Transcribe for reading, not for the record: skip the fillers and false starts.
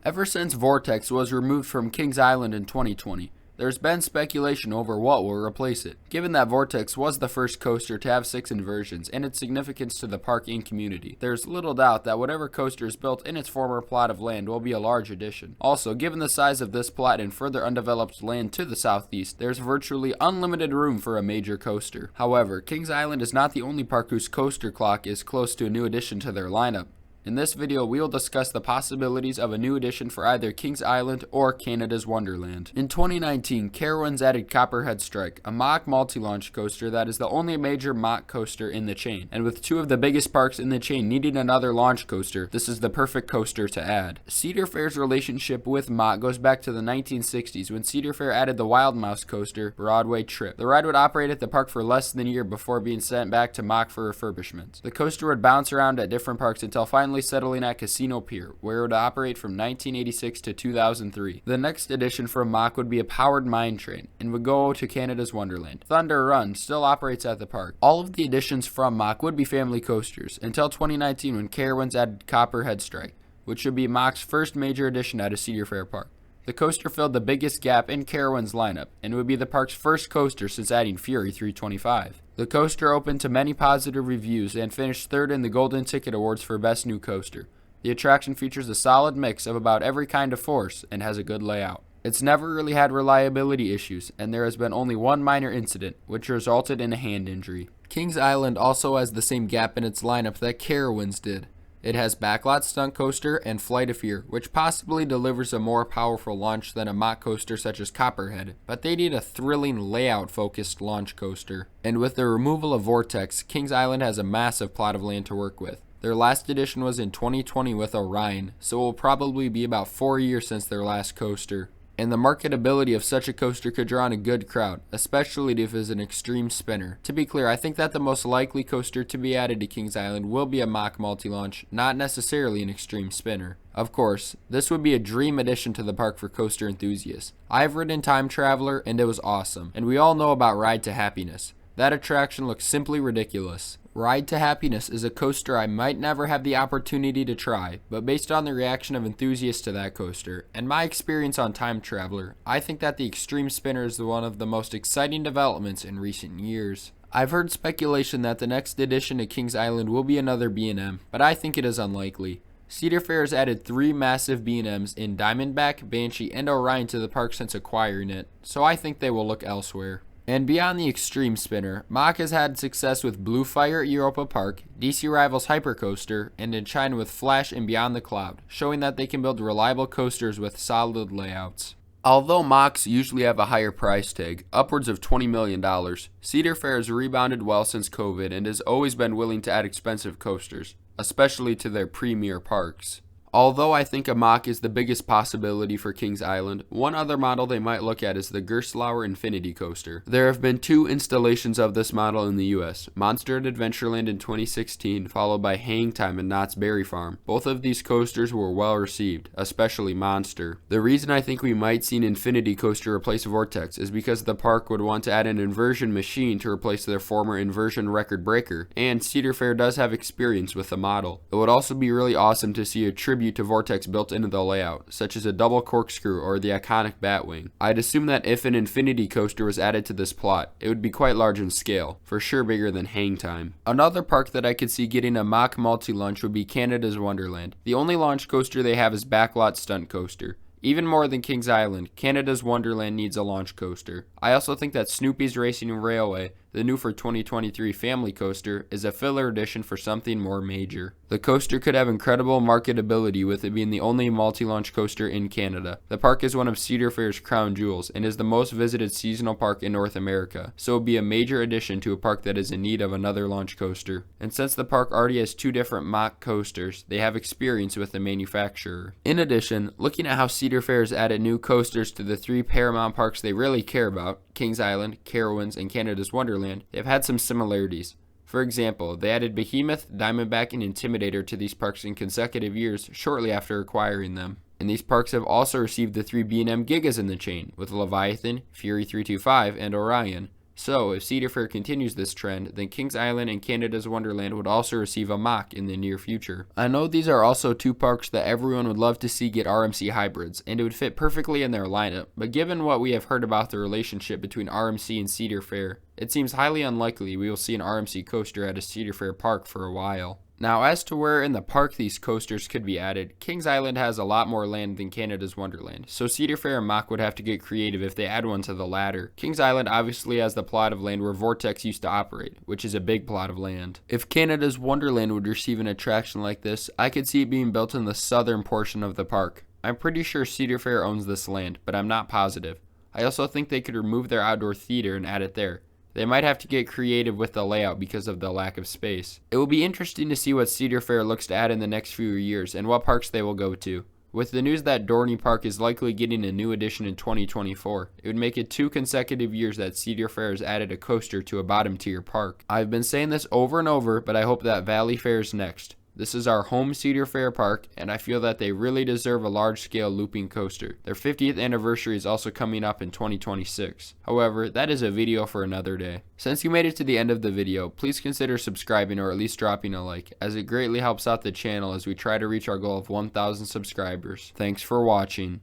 Ever since Vortex was removed from Kings Island in 2020, there's been speculation over what will replace it. Given that Vortex was the first coaster to have 6 inversions and its significance to the park and community, there's little doubt that whatever coaster is built in its former plot of land will be a large addition. Also, given the size of this plot and further undeveloped land to the southeast, there's virtually unlimited room for a major coaster. However, Kings Island is not the only park whose coaster clock is close to a new addition to their lineup. In this video, we will discuss the possibilities of a new addition for either Kings Island or Canada's Wonderland. In 2019, Carowinds added Copperhead Strike, a Mack multi-launch coaster that is the only major Mack coaster in the chain. And with 2 of the biggest parks in the chain needing another launch coaster, this is the perfect coaster to add. Cedar Fair's relationship with Mack goes back to the 1960s when Cedar Fair added the Wild Mouse coaster, Broadway Trip. The ride would operate at the park for less than a year before being sent back to Mack for refurbishment. The coaster would bounce around at different parks until finally settling at Casino Pier, where it would operate from 1986 to 2003. The next addition from Mack would be a powered mine train and would go to Canada's Wonderland. Thunder Run still operates at the park. All of the additions from Mack would be family coasters until 2019 when Carowinds added Copperhead Strike, which would be Mack's first major addition at a Cedar Fair park. The coaster filled the biggest gap in Carowinds' lineup and would be the park's first coaster since adding Fury 325. The coaster opened to many positive reviews and finished 3rd in the Golden Ticket Awards for Best New Coaster. The attraction features a solid mix of about every kind of force and has a good layout. It's never really had reliability issues, and there has been only one minor incident, which resulted in a hand injury. Kings Island also has the same gap in its lineup that Carowinds did. It has Backlot Stunt Coaster and Flight of Fear, which possibly delivers a more powerful launch than a Mack coaster such as Copperhead, but they need a thrilling layout-focused launch coaster. And with the removal of Vortex, Kings Island has a massive plot of land to work with. Their last edition was in 2020 with Orion, so it will probably be about 4 years since their last coaster. And the marketability of such a coaster could draw in a good crowd, especially if it is an extreme spinner. To be clear, I think that the most likely coaster to be added to Kings Island will be a Mack multi-launch, not necessarily an extreme spinner. Of course, this would be a dream addition to the park for coaster enthusiasts. I've ridden Time Traveler and it was awesome, and we all know about Ride to Happiness. That attraction looks simply ridiculous. Ride to Happiness is a coaster I might never have the opportunity to try, but based on the reaction of enthusiasts to that coaster, and my experience on Time Traveler, I think that the Extreme Spinner is one of the most exciting developments in recent years. I've heard speculation that the next addition to Kings Island will be another B&M, but I think it is unlikely. Cedar Fair has added 3 massive B&Ms in Diamondback, Banshee, and Orion to the park since acquiring it, so I think they will look elsewhere. And beyond the Extreme Spinner, Mack has had success with Blue Fire at Europa Park, DC Rivals Hypercoaster, and in China with Flash and Beyond the Cloud, showing that they can build reliable coasters with solid layouts. Although Macks usually have a higher price tag, upwards of $20 million, Cedar Fair has rebounded well since COVID and has always been willing to add expensive coasters, especially to their premier parks. Although I think a Mack is the biggest possibility for Kings Island, one other model they might look at is the Gerstlauer Infinity Coaster. There have been 2 installations of this model in the US, Monster at Adventureland in 2016, followed by Hang Time at Knott's Berry Farm. Both of these coasters were well received, especially Monster. The reason I think we might see an Infinity Coaster replace Vortex is because the park would want to add an inversion machine to replace their former inversion record breaker, and Cedar Fair does have experience with the model. It would also be really awesome to see a tribute to Vortex built into the layout, such as a double corkscrew or the iconic Batwing. I'd assume that if an Infinity Coaster was added to this plot, it would be quite large in scale, for sure bigger than Hang Time. Another park that I could see getting a Mack multi-launch would be Canada's Wonderland. The only launch coaster they have is Backlot Stunt Coaster. Even more than Kings Island, Canada's Wonderland needs a launch coaster. I also think that Snoopy's Racing Railway, the new for 2023 family coaster, is a filler addition for something more major. The coaster could have incredible marketability with it being the only multi-launch coaster in Canada. The park is one of Cedar Fair's crown jewels and is the most visited seasonal park in North America, so it would be a major addition to a park that is in need of another launch coaster. And since the park already has 2 different Mack coasters, they have experience with the manufacturer. In addition, looking at how Cedar Fair has added new coasters to the 3 Paramount parks they really care about, Kings Island, Carowinds, and Canada's Wonderland, they've had some similarities. For example, they added Behemoth, Diamondback, and Intimidator to these parks in consecutive years shortly after acquiring them. And these parks have also received the 3 B&M Gigas in the chain, with Leviathan, Fury 325, and Orion. So, if Cedar Fair continues this trend, then Kings Island and Canada's Wonderland would also receive a Mack in the near future. I know these are also two parks that everyone would love to see get RMC hybrids, and it would fit perfectly in their lineup, but given what we have heard about the relationship between RMC and Cedar Fair, it seems highly unlikely we will see an RMC coaster at a Cedar Fair park for a while. Now, as to where in the park these coasters could be added, Kings Island has a lot more land than Canada's Wonderland, so Cedar Fair and Mack would have to get creative if they add one to the latter. Kings Island obviously has the plot of land where Vortex used to operate, which is a big plot of land. If Canada's Wonderland would receive an attraction like this, I could see it being built in the southern portion of the park. I'm pretty sure Cedar Fair owns this land, but I'm not positive. I also think they could remove their outdoor theater and add it there. They might have to get creative with the layout because of the lack of space. It will be interesting to see what Cedar Fair looks to add in the next few years and what parks they will go to. With the news that Dorney Park is likely getting a new addition in 2024, it would make it 2 consecutive years that Cedar Fair has added a coaster to a bottom tier park. I've been saying this over and over, but I hope that Valley Fair is next. This is our home Cedar Fair park, and I feel that they really deserve a large-scale looping coaster. Their 50th anniversary is also coming up in 2026. However, that is a video for another day. Since you made it to the end of the video, please consider subscribing or at least dropping a like, as it greatly helps out the channel as we try to reach our goal of 1,000 subscribers. Thanks for watching.